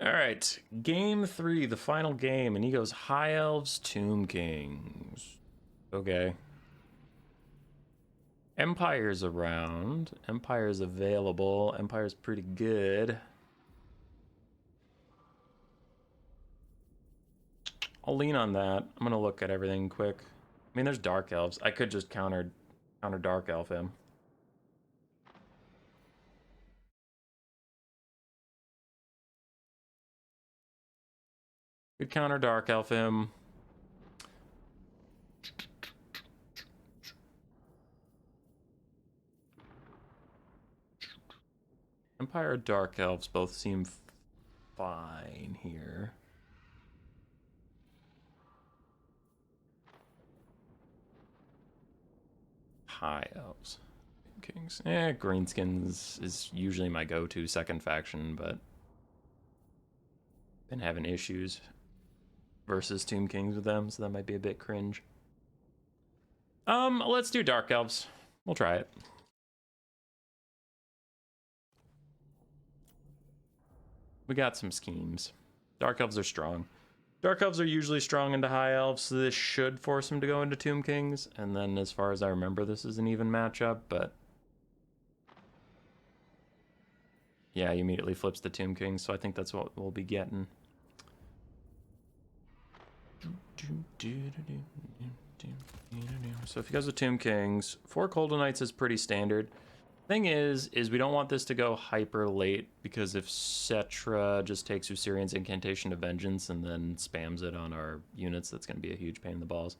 All right, game 3, the final game, and he goes High Elves, Tomb Kings. Okay. Empire's around. Empire's available. Empire's pretty good. I'll lean on that. I'm gonna look at everything quick. I mean, there's Dark Elves. I could just counter Dark Elf him. Could counter Dark Elf him. Empire Dark Elves both seem fine here. High Elves. Kings. Greenskins is usually my go-to second faction, but been having issues versus Tomb Kings with them, so that might be a bit cringe. Let's do Dark Elves. We'll try it. We got some schemes. Dark Elves are strong. Dark Elves are usually strong into High Elves, so this should force him to go into Tomb Kings. And then, as far as I remember, this is an even matchup, but yeah, he immediately flips the Tomb Kings, so I think that's what we'll be getting. So if he goes with Tomb Kings, 4 Golden Knights is pretty standard. Thing is we don't want this to go hyper late, because if Cetra just takes Usirian's Incantation of Vengeance and then spams it on our units, that's going to be a huge pain in the balls.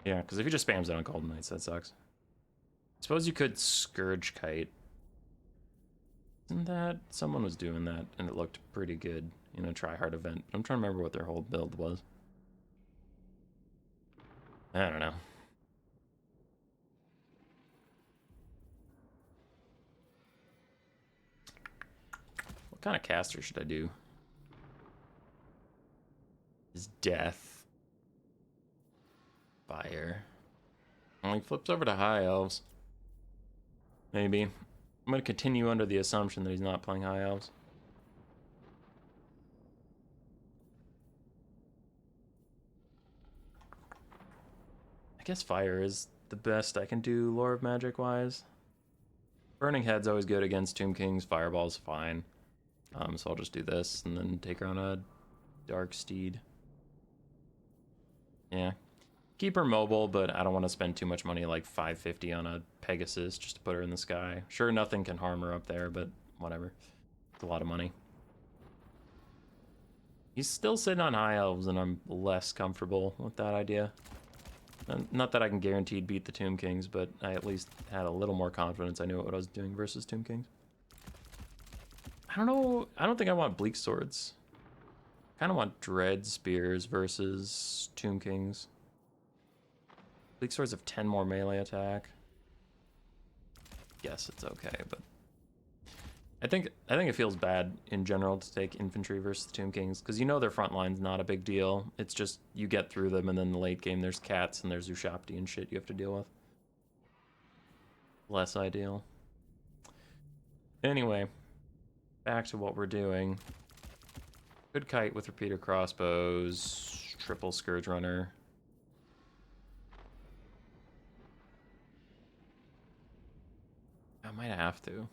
Yeah, because if he just spams it on Golden Knights, that sucks. I suppose you could Scourge Kite. Isn't that... Someone was doing that, and it looked pretty good in a tryhard event. But I'm trying to remember what their whole build was. I don't know. What kind of caster should I do? Is Death. Fire. Well, he flips over to High Elves. Maybe. I'm going to continue under the assumption that he's not playing High Elves. I guess Fire is the best I can do Lore of Magic wise. Burning Head's always good against Tomb Kings. Fireball's fine. So I'll just do this and then take her on a Dark Steed. Yeah. Keep her mobile, but I don't want to spend too much money, like 550 on a Pegasus just to put her in the sky. Sure, nothing can harm her up there, but whatever. It's a lot of money. He's still sitting on High Elves, and I'm less comfortable with that idea. Not that I can guaranteed beat the Tomb Kings, but I at least had a little more confidence. I knew what I was doing versus Tomb Kings. I don't know. I don't think I want Bleak Swords. I kind of want Dread Spears versus Tomb Kings. Bleak Swords have 10 more melee attack. Yes, it's okay, but I think it feels bad in general to take infantry versus the Tomb Kings, because you know their front line's not a big deal. It's just you get through them, and then the late game there's cats and there's Ushapti and shit you have to deal with. Less ideal. Anyway, back to what we're doing. Good kite with repeater crossbows, triple Scourge Runner. I might have to.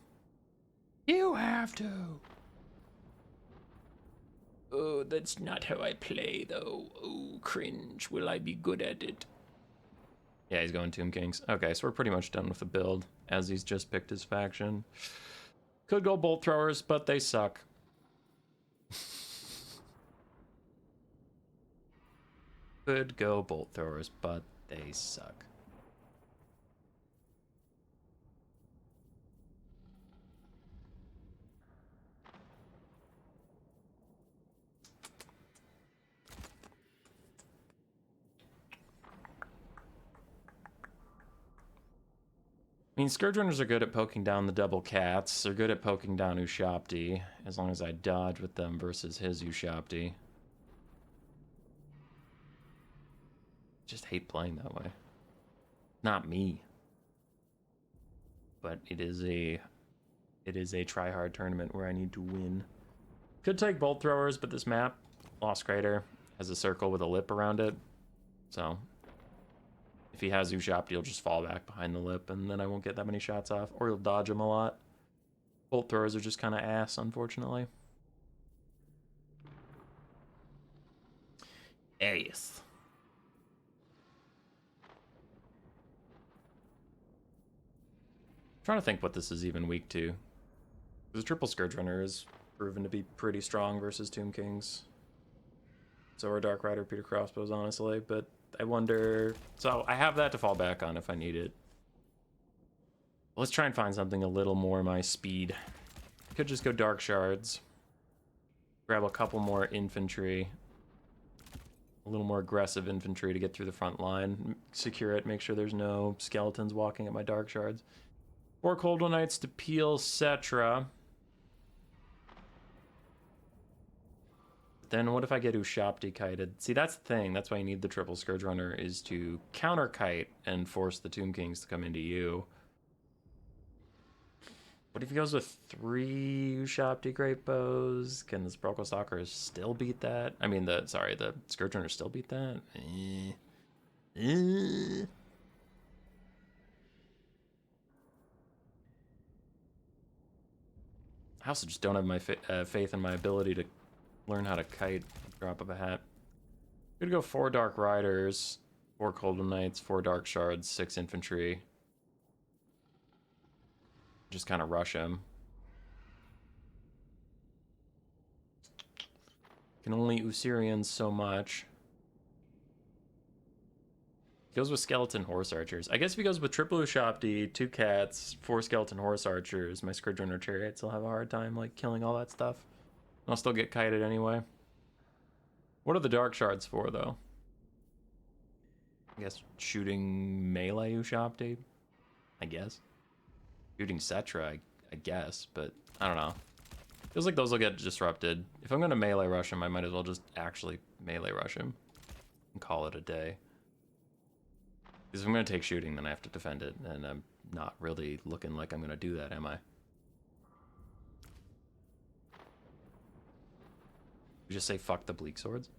You have to! Oh, that's not how I play, though. Oh, cringe. Will I be good at it? Yeah, he's going Tomb Kings. Okay, so we're pretty much done with the build, as he's just picked his faction. Could go Bolt Throwers, but they suck. Could go Bolt Throwers, but they suck. I mean, Scourge Runners are good at poking down the double cats. They're good at poking down Ushapti, as long as I dodge with them versus his Ushapti. Just hate playing that way. Not me. but it is a try-hard tournament where I need to win. Could take bolt throwers, but this map, Lost Crater, has a circle with a lip around it. So if he has Ushopti, he'll just fall back behind the lip, and then I won't get that many shots off, or he'll dodge him a lot. Bolt throwers are just kind of ass, unfortunately. Yes. Trying to think what this is even weak to. The triple Scourge Runner is proven to be pretty strong versus Tomb Kings. So are Dark Rider, Peter Crossbows, honestly, but I wonder... So I have that to fall back on if I need it. Let's try and find something a little more my speed. Could just go Dark Shards. Grab a couple more infantry. A little more aggressive infantry to get through the front line. Secure it, make sure there's no skeletons walking at my Dark Shards. 4 Cold One Knights to peel Cetra. Then what if I get Ushopti kited? See, that's the thing. That's why you need the triple Scourge Runner, is to counter kite and force the Tomb Kings to come into you. What if he goes with 3 Ushopti Great Bows? Can the Sprokle Stalker still beat that? I mean, the Scourge Runner still beat that? I also just don't have my faith in my ability to learn how to kite at the drop of a hat. I'm gonna go 4 Dark Riders, 4 Cold One Knights, 4 Dark Shards, 6 Infantry. Just kind of rush him. Can only Usirians so much. He goes with Skeleton Horse Archers. I guess if he goes with triple Ushopti, 2 Cats, 4 Skeleton Horse Archers, my Scourge Runner Chariots will have a hard time, like, killing all that stuff. I'll still get kited anyway. What are the Dark Shards for, though? I guess shooting melee Ushopti? I guess. Shooting Cetra, I guess, but I don't know. Feels like those will get disrupted. If I'm going to melee rush him, I might as well just actually melee rush him and call it a day. Because if I'm going to take shooting, then I have to defend it, and I'm not really looking like I'm going to do that, am I? You just say fuck the Bleak Swords?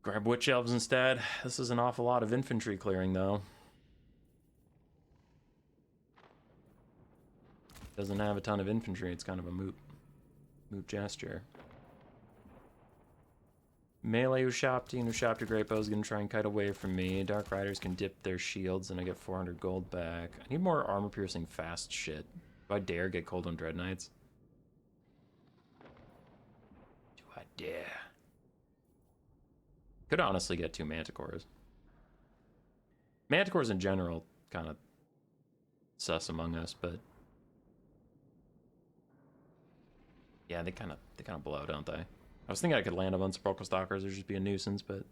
Grab Witch Elves instead. This is an awful lot of infantry clearing, though. Doesn't have a ton of infantry, it's kind of a moot gesture. Melee Ushopti and Ushopti Great Bow is going to try and kite away from me. Dark Riders can dip their shields and I get 400 gold back. I need more armor-piercing fast shit. Do I dare get Cold One Dread Knights? Do I dare? Could honestly get 2 Manticores. Manticores in general kind of sus among us, but... Yeah, they kind of blow, don't they? I was thinking I could land them on Sprokle Stalkers or just be a nuisance, but...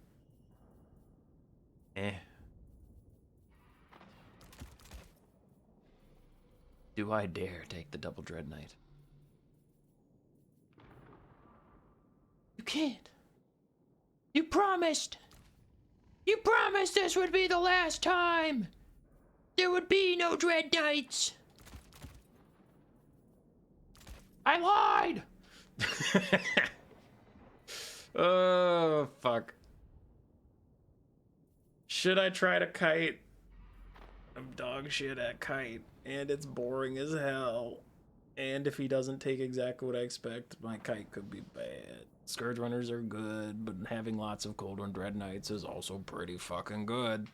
Do I dare take the double Dread Knight? You can't. You promised! You promised this would be the last time! There would be no Dread Knights! I lied! Oh, fuck. Should I try to kite? I'm dog shit at kite, and it's boring as hell. And if he doesn't take exactly what I expect, my kite could be bad. Scourge Runners are good, but having lots of Cold One Dread Knights is also pretty fucking good.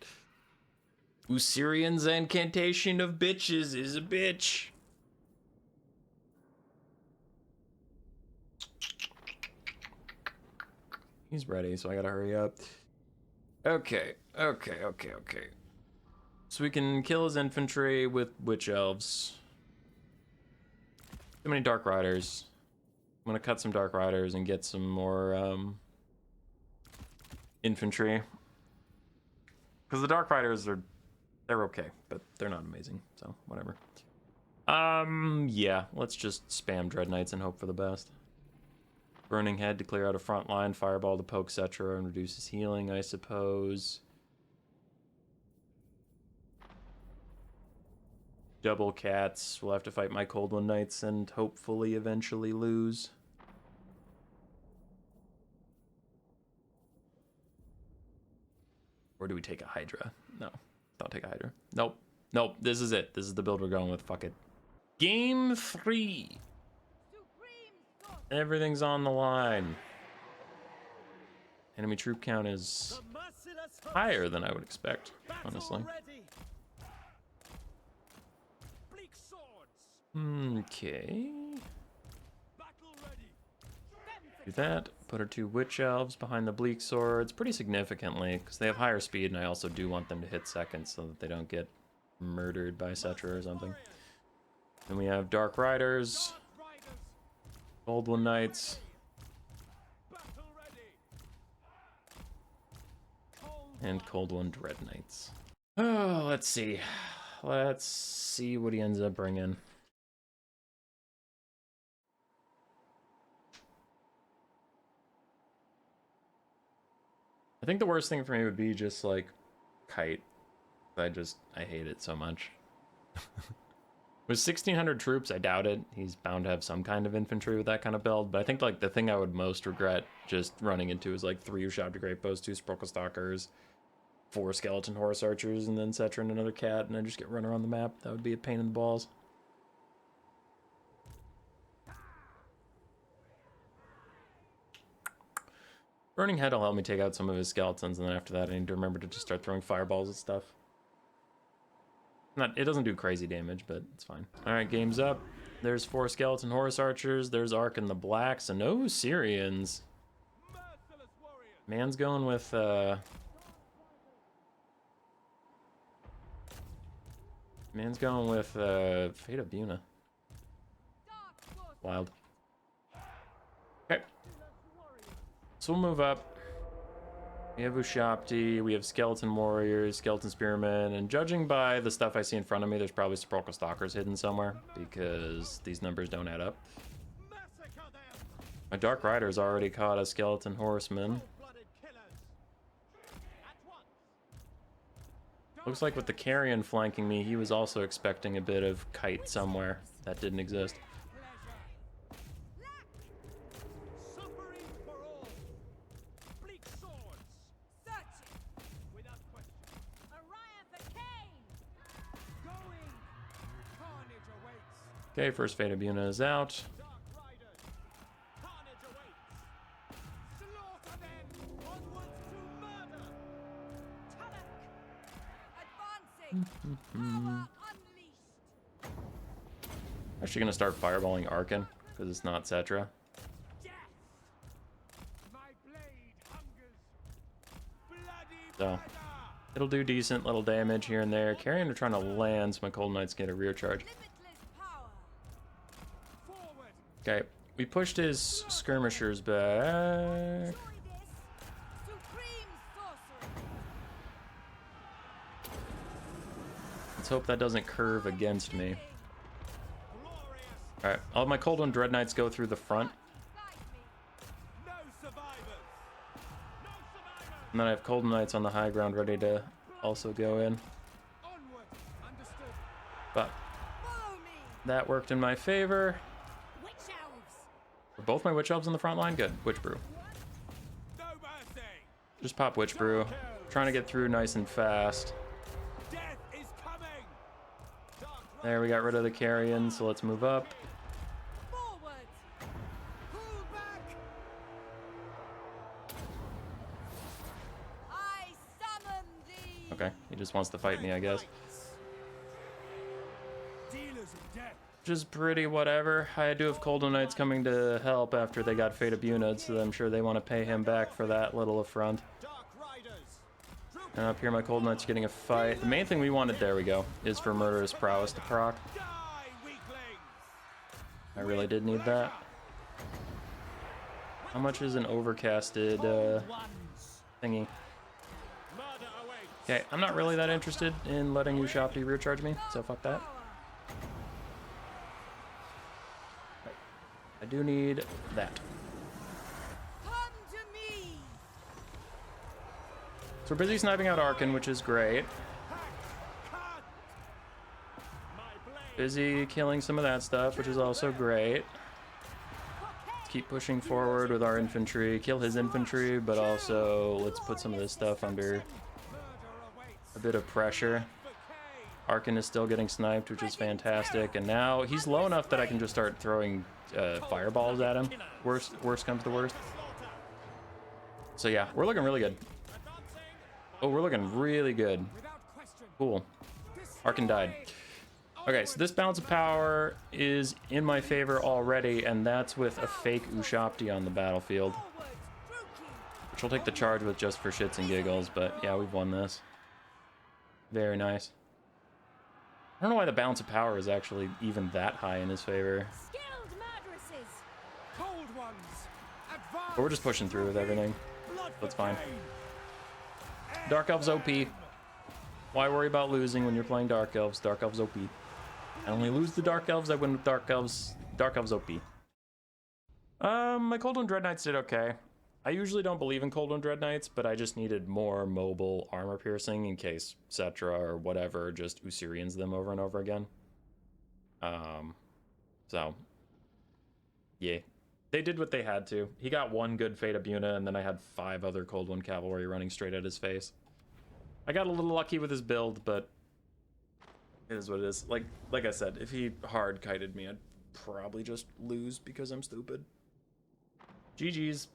Usirian's Incantation of Bitches is a bitch. He's ready, so I gotta hurry up. Okay. So we can kill his infantry with Witch Elves. Too many Dark Riders. I'm gonna cut some Dark Riders and get some more infantry. Because the Dark Riders they're okay, but they're not amazing, so whatever. Yeah, let's just spam Dread Knights and hope for the best. Burning Head to clear out a front line. Fireball to poke Cetra and reduces healing, I suppose. Double Cats. We'll have to fight my Cold One Knights and hopefully eventually lose. Or do we take a Hydra? No. Don't take a Hydra. Nope. Nope. This is it. This is the build we're going with. Fuck it. Game 3. Everything's on the line. Enemy troop count is higher than I would expect, honestly. Okay. Do that. Put our 2 Witch Elves behind the Bleak Swords pretty significantly, because they have higher speed, and I also do want them to hit seconds so that they don't get murdered by Cetra or something. Then we have Dark Riders, Cold One Knights, and Cold One Dread Knights. Oh, let's see. Let's see what he ends up bringing. I think the worst thing for me would be just like Kite. I hate it so much. With 1,600 troops, I doubt it. He's bound to have some kind of infantry with that kind of build, but I think like the thing I would most regret just running into is like 3 Ushabti Great Bows, 2 Sprokle Stalkers, 4 Skeleton Horse Archers, and then Cetra and another cat, and I just get run around the map. That would be a pain in the balls. Burning Head will help me take out some of his skeletons, and then after that I need to remember to just start throwing fireballs at stuff. It doesn't do crazy damage, but it's fine. Alright, game's up. There's 4 Skeleton Horse Archers, there's Ark in the Black, so no Syrians. Man's going with, Fate of Buna. Wild. Okay. So we'll move up. We have Ushabti, we have Skeleton Warriors, Skeleton Spearmen, and judging by the stuff I see in front of me, there's probably Sprokle Stalkers hidden somewhere, because these numbers don't add up. My Dark Rider's already caught a Skeleton Horseman. Looks like with the Carrion flanking me, he was also expecting a bit of Kite somewhere. That didn't exist. Okay, first Fate of Buna is out. Actually gonna start fireballing Arkan, because it's not Cetra. So, it'll do decent little damage here and there. Carrion are trying to land, so my Cold Knights get a rear charge. Okay, we pushed his skirmishers back. Let's hope that doesn't curve against me. Alright, all of my Cold One Dread Knights go through the front. And then I have Cold Knights on the high ground ready to also go in. But that worked in my favor. Are both my Witch Elves in the front line? Good. Witch Brew. Just pop Witch Brew. Trying to get through nice and fast. There, we got rid of the Carrion, so let's move up. Okay, he just wants to fight me, I guess. Which is pretty whatever. I do have Cold One Knights coming to help after they got Fate of Buna, so I'm sure they want to pay him back for that little affront. And up here my Cold Knights are getting a fight. The main thing we wanted, there we go, is for Murderous Prowess to proc. I really did need that. How much is an overcasted thingy? Okay, I'm not really that interested in letting Ushabti rear charge me, so fuck that. I do need that. So we're busy sniping out Arkin, which is great. Busy killing some of that stuff, which is also great. Let's keep pushing forward with our infantry. Kill his infantry, but also let's put some of this stuff under a bit of pressure. Arkin is still getting sniped, which is fantastic. And now he's low enough that I can just start throwing fireballs at him. Worst comes to worst. So yeah, we're looking really good. Oh, we're looking really good. Cool. Arkin died. Okay, so this balance of power is in my favor already, and that's with a fake Ushabti on the battlefield. Which we'll take the charge with just for shits and giggles, but yeah, we've won this. Very nice. I don't know why the balance of power is actually even that high in his favor. But we're just pushing through with everything. That's fine. Dark Elves OP. Why worry about losing when you're playing Dark Elves? Dark Elves OP. I only lose the Dark Elves, I win with Dark Elves. Dark Elves OP. My Cold One Dread Knights did okay. I usually don't believe in Cold One Dread Knights, but I just needed more mobile armor piercing in case Cetra or whatever just Usirians them over and over again. So, yeah. They did what they had to. He got one good Fate of Buna, and then I had 5 other Cold One Cavalry running straight at his face. I got a little lucky with his build, but it is what it is. Like I said, if he hard kited me, I'd probably just lose because I'm stupid. GG's.